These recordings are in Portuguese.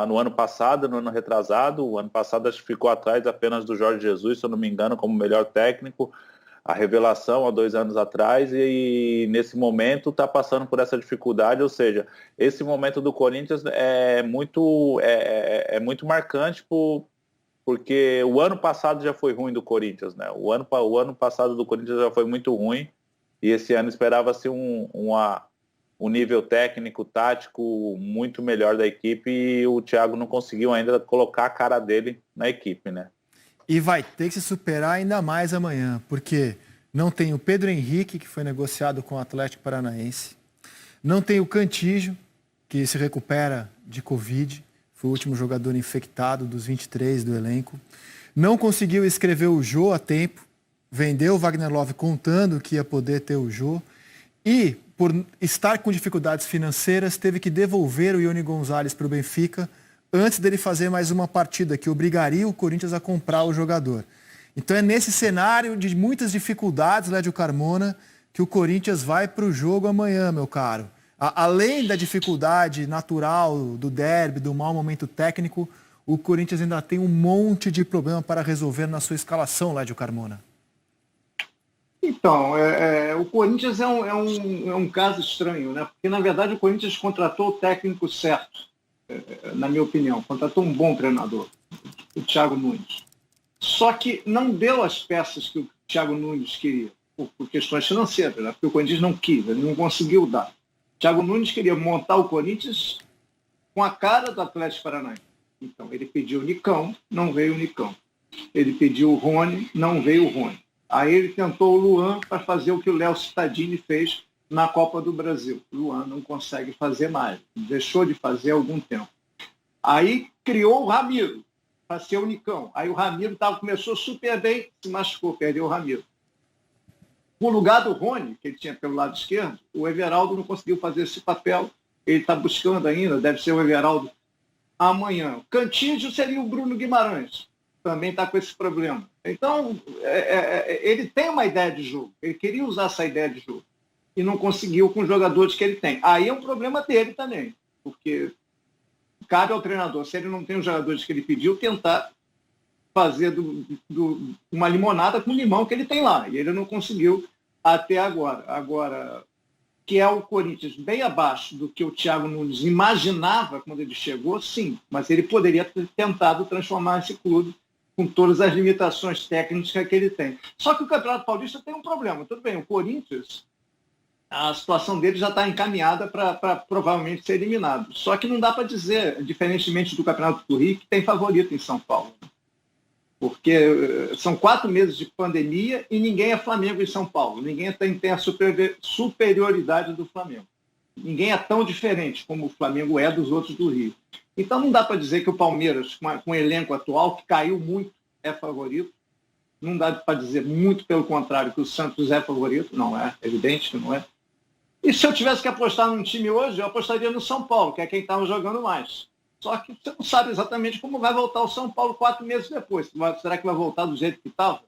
no ano passado, no ano retrasado. O ano passado acho que ficou atrás apenas do Jorge Jesus, se eu não me engano, como melhor técnico. A revelação há 2 anos atrás e nesse momento está passando por essa dificuldade, ou seja, esse momento do Corinthians é muito marcante porque o ano passado já foi ruim do Corinthians, né? O ano passado do Corinthians já foi muito ruim e esse ano esperava-se um nível técnico, tático muito melhor da equipe e o Thiago não conseguiu ainda colocar a cara dele na equipe, né? E vai ter que se superar ainda mais amanhã, porque não tem o Pedro Henrique, que foi negociado com o Atlético Paranaense. Não tem o Cantígio, que se recupera de Covid. Foi o último jogador infectado dos 23 do elenco. Não conseguiu escrever o Jô a tempo. Vendeu o Wagner Love contando que ia poder ter o Jô. E, por estar com dificuldades financeiras, teve que devolver o Ione Gonzalez para o Benfica antes dele fazer mais uma partida que obrigaria o Corinthians a comprar o jogador. Então é nesse cenário de muitas dificuldades, Lédio Carmona, que o Corinthians vai para o jogo amanhã, meu caro. Além da dificuldade natural do derby, do mau momento técnico, o Corinthians ainda tem um monte de problema para resolver na sua escalação, Lédio Carmona. Então, o Corinthians é um caso estranho, né? Porque, na verdade, o Corinthians contratou o técnico certo, na minha opinião. Contratou um bom treinador, o Thiago Nunes. Só que não deu as peças que o Thiago Nunes queria, por questões financeiras, né? Porque o Corinthians não quis, ele não conseguiu dar. O Thiago Nunes queria montar o Corinthians com a cara do Atlético Paranaense. Então, ele pediu o Nicão, não veio o Nicão. Ele pediu o Rony, não veio o Rony. Aí ele tentou o Luan para fazer o que o Léo Cittadini fez na Copa do Brasil. O Luan não consegue fazer mais, deixou de fazer há algum tempo. Aí criou o Ramiro para ser o Nicão. Aí o Ramiro começou super bem, se machucou, perdeu o Ramiro. No lugar do Rony, que ele tinha pelo lado esquerdo, o Everaldo não conseguiu fazer esse papel. Ele está buscando ainda, deve ser o Everaldo amanhã. Cantígio seria o Bruno Guimarães, também está com esse problema. Então, ele tem uma ideia de jogo, ele queria usar essa ideia de jogo e não conseguiu com os jogadores que ele tem. Aí é um problema dele também, porque cabe ao treinador, se ele não tem os jogadores que ele pediu, tentar fazer uma limonada com o limão que ele tem lá, e ele não conseguiu até agora. Agora, que é o Corinthians bem abaixo do que o Thiago Nunes imaginava quando ele chegou, sim, mas ele poderia ter tentado transformar esse clube com todas as limitações técnicas que ele tem. Só que o Campeonato Paulista tem um problema. Tudo bem, o Corinthians, a situação dele já está encaminhada para provavelmente ser eliminado. Só que não dá para dizer, diferentemente do Campeonato do Rio, que tem favorito em São Paulo. Porque são 4 meses de pandemia e ninguém é Flamengo em São Paulo. Ninguém tem a superioridade do Flamengo. Ninguém é tão diferente como o Flamengo é dos outros do Rio. Então não dá para dizer que o Palmeiras, com o elenco atual, que caiu muito, é favorito. Não dá para dizer, muito pelo contrário, que o Santos é favorito. Não é, é evidente que não é. E se eu tivesse que apostar num time hoje, eu apostaria no São Paulo, que é quem estava jogando mais. Só que você não sabe exatamente como vai voltar o São Paulo 4 meses depois. Será que vai voltar do jeito que estava?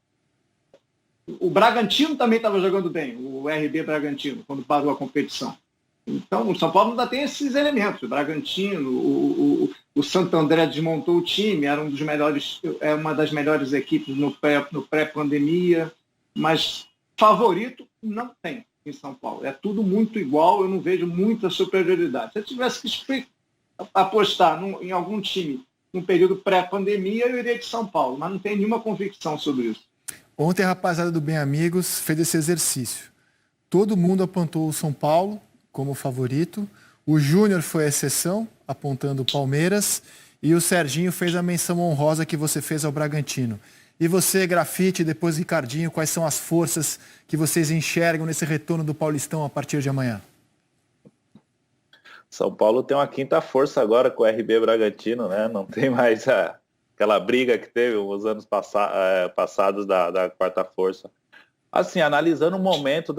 O Bragantino também estava jogando bem, o RB Bragantino, quando parou a competição. Então, o São Paulo ainda tem esses elementos. O Bragantino, o Santo André desmontou o time, era uma das melhores equipes no pré-pandemia, mas favorito não tem em São Paulo. É tudo muito igual, eu não vejo muita superioridade. Se eu tivesse que apostar em algum time no período pré-pandemia, eu iria de São Paulo, mas não tenho nenhuma convicção sobre isso. Ontem a rapaziada do Bem Amigos fez esse exercício. Todo mundo apontou o São Paulo como favorito. O Júnior foi a exceção, apontando o Palmeiras. E o Serginho fez a menção honrosa que você fez ao Bragantino. E você, Grafite, depois Ricardinho, quais são as forças que vocês enxergam nesse retorno do Paulistão a partir de amanhã? São Paulo tem uma quinta força agora com o RB Bragantino, né? Não tem mais aquela briga que teve os anos passados da quarta força. Assim, analisando o momento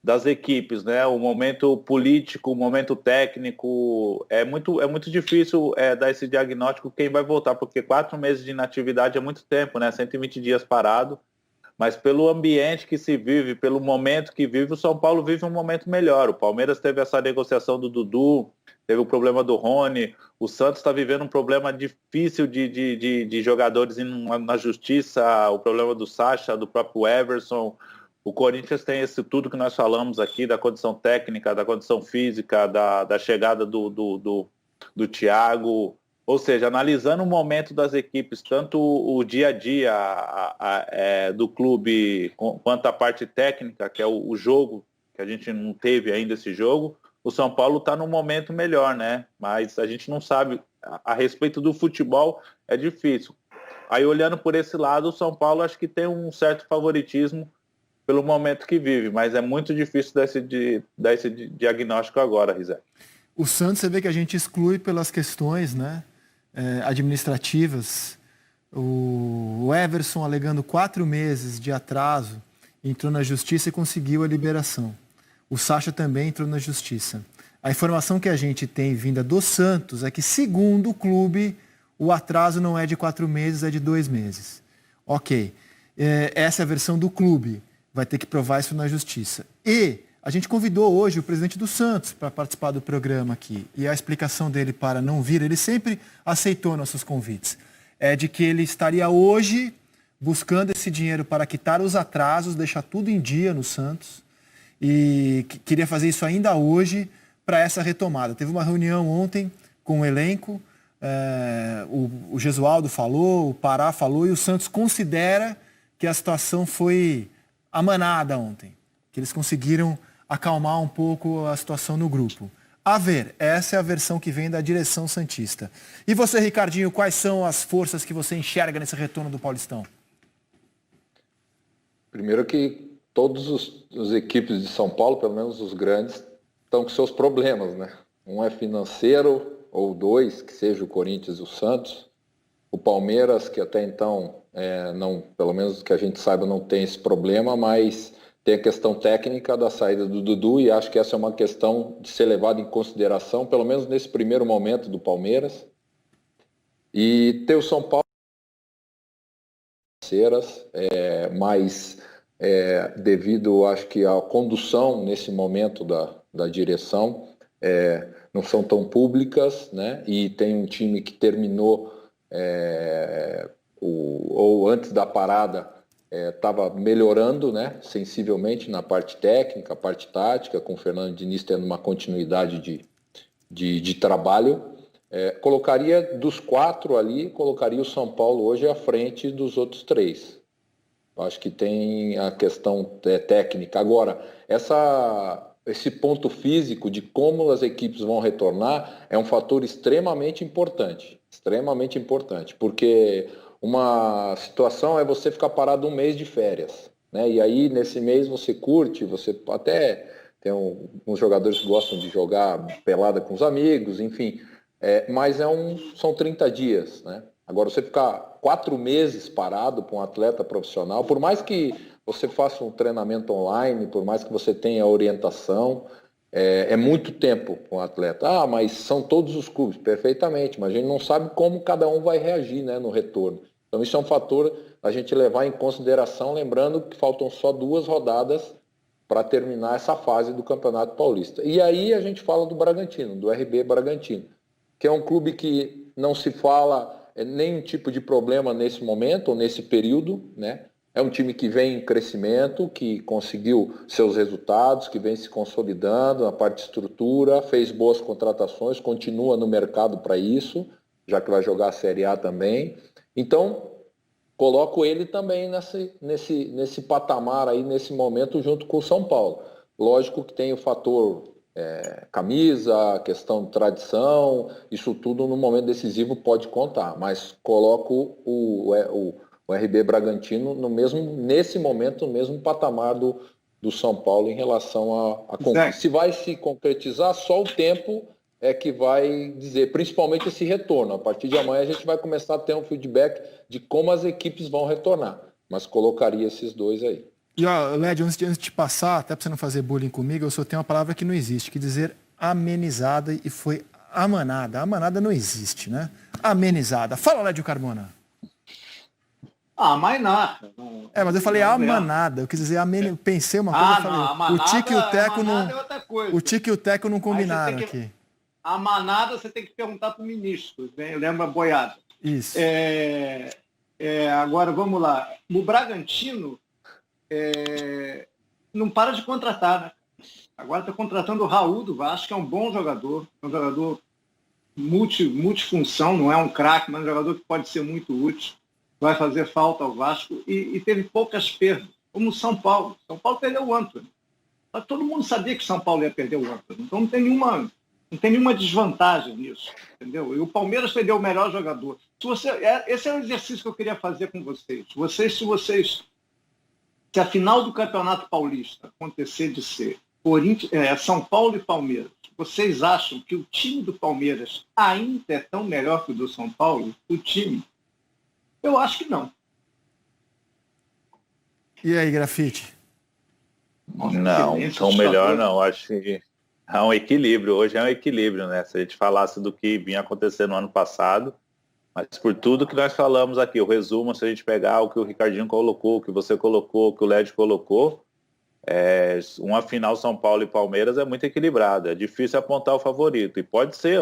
das equipes, né? O momento político, o momento técnico, é muito difícil dar esse diagnóstico quem vai voltar, porque 4 meses de inatividade é muito tempo, né? 120 dias parado, mas pelo ambiente que se vive, pelo momento que vive, o São Paulo vive um momento melhor. O Palmeiras teve essa negociação do Dudu, teve o problema do Rony, o Santos está vivendo um problema difícil de jogadores indo na justiça, o problema do Sacha, do próprio Everson. O Corinthians tem esse tudo que nós falamos aqui, da condição técnica, da condição física, da chegada do Thiago. Ou seja, analisando o momento das equipes, tanto o dia a dia do clube, quanto a parte técnica, que é o jogo, que a gente não teve ainda esse jogo, o São Paulo está num momento melhor, né? Mas a gente não sabe, a respeito do futebol, é difícil. Aí, olhando por esse lado, o São Paulo acho que tem um certo favoritismo pelo momento que vive, mas é muito difícil dar esse diagnóstico agora, Rizek. O Santos, você vê que a gente exclui pelas questões, né, administrativas. O Everson, alegando 4 meses de atraso, entrou na justiça e conseguiu a liberação. O Sacha também entrou na justiça. A informação que a gente tem vinda do Santos é que, segundo o clube, o atraso não é de 4 meses, é de 2 meses. Ok. Essa é a versão do clube. Vai ter que provar isso na justiça. E a gente convidou hoje o presidente do Santos para participar do programa aqui. E a explicação dele para não vir, ele sempre aceitou nossos convites, é de que ele estaria hoje buscando esse dinheiro para quitar os atrasos, deixar tudo em dia no Santos. E queria fazer isso ainda hoje para essa retomada. Teve uma reunião ontem com o elenco, o Gesualdo falou, o Pará falou, e o Santos considera que a situação foi amanada ontem, que eles conseguiram acalmar um pouco a situação no grupo. A ver, essa é a versão que vem da direção santista. E você, Ricardinho, quais são as forças que você enxerga nesse retorno do Paulistão? Primeiro que todos os equipes de São Paulo, pelo menos os grandes, estão com seus problemas, né? Um é financeiro, ou 2, que seja o Corinthians e o Santos. O Palmeiras, que até então, não, pelo menos que a gente saiba, não tem esse problema, mas tem a questão técnica da saída do Dudu, e acho que essa é uma questão de ser levada em consideração, pelo menos nesse primeiro momento do Palmeiras. E ter o São Paulo mas devido, acho que, à condução nesse momento da direção, não são tão públicas, né? E tem um time que terminou, ou antes da parada, estava melhorando, né, sensivelmente na parte técnica, parte tática, com o Fernando Diniz tendo uma continuidade de trabalho. Colocaria dos 4 ali, colocaria o São Paulo hoje à frente dos outros 3. Acho que tem a questão técnica. Agora, esse ponto físico de como as equipes vão retornar é um fator extremamente importante, porque uma situação é você ficar parado um mês de férias, né? E aí nesse mês você curte, você até tem uns jogadores que gostam de jogar pelada com os amigos, enfim, mas são 30 dias, né? Agora, você ficar 4 meses parado para um atleta profissional, por mais que você faça um treinamento online, por mais que você tenha orientação, é muito tempo para um atleta. Mas são todos os clubes, perfeitamente, mas a gente não sabe como cada um vai reagir, né, no retorno. Então isso é um fator a gente levar em consideração, lembrando que faltam só 2 rodadas para terminar essa fase do Campeonato Paulista. E aí a gente fala do Bragantino, do RB Bragantino, que é um clube que não se fala nenhum tipo de problema nesse momento, ou nesse período, né? É um time que vem em crescimento, que conseguiu seus resultados, que vem se consolidando na parte de estrutura, fez boas contratações, continua no mercado para isso, já que vai jogar a Série A também. Então, coloco ele também nesse patamar aí, nesse momento, junto com o São Paulo. Lógico que tem o fator camisa, questão de tradição, isso tudo no momento decisivo pode contar, mas coloco o RB Bragantino nesse momento, no mesmo patamar do São Paulo em relação a conquista. Se vai se concretizar, só o tempo é que vai dizer, principalmente esse retorno. A partir de amanhã a gente vai começar a ter um feedback de como as equipes vão retornar, mas colocaria esses 2 aí. E, Led, antes de passar, até para você não fazer bullying comigo, eu só tenho uma palavra que não existe, que dizer amenizada, e foi amanada. Amanada não existe, né? Amenizada. Fala, Lédio Carmona. Mas nada. Mas eu falei amanada, eu quis dizer pensei uma coisa, eu falei, o Tique e o Teco não... O Tique e o Teco não combinaram aqui. A manada você tem que perguntar para o ministro, né? Lembra a boiada. Isso. Agora, vamos lá. O Bragantino não para de contratar, né? Agora está contratando o Raul do Vasco, que é um bom jogador, um jogador multifunção, não é um craque, mas um jogador que pode ser muito útil, vai fazer falta ao Vasco, e teve poucas perdas, como o São Paulo. São Paulo perdeu o Antony. Mas todo mundo sabia que o São Paulo ia perder o Antony, então não tem nenhuma desvantagem nisso, entendeu? E o Palmeiras perdeu o melhor jogador. Esse é o exercício que eu queria fazer com vocês. Se a final do Campeonato Paulista acontecer de ser São Paulo e Palmeiras, vocês acham que o time do Palmeiras ainda é tão melhor que o do São Paulo? O time? Eu acho que não. E aí, Grafite? Não, tão melhor não. Acho que é um equilíbrio. Hoje é um equilíbrio, né? Se a gente falasse do que vinha acontecendo no ano passado, mas por tudo que nós falamos aqui, o resumo, se a gente pegar o que o Ricardinho colocou, o que você colocou, o que o Led colocou, uma final São Paulo e Palmeiras é muito equilibrada. É difícil apontar o favorito. E pode ser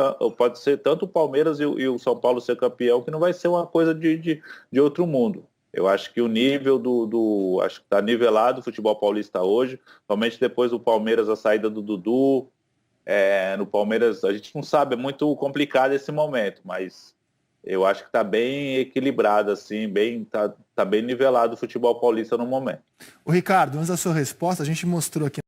tanto o Palmeiras e o São Paulo ser campeão, que não vai ser uma coisa de outro mundo. Eu acho que o nível acho que está nivelado o futebol paulista hoje, somente depois do Palmeiras, a saída do Dudu. No Palmeiras, a gente não sabe, é muito complicado esse momento, mas eu acho que está bem equilibrado, assim, tá bem nivelado o futebol paulista no momento. O Ricardo, antes da sua resposta, a gente mostrou aqui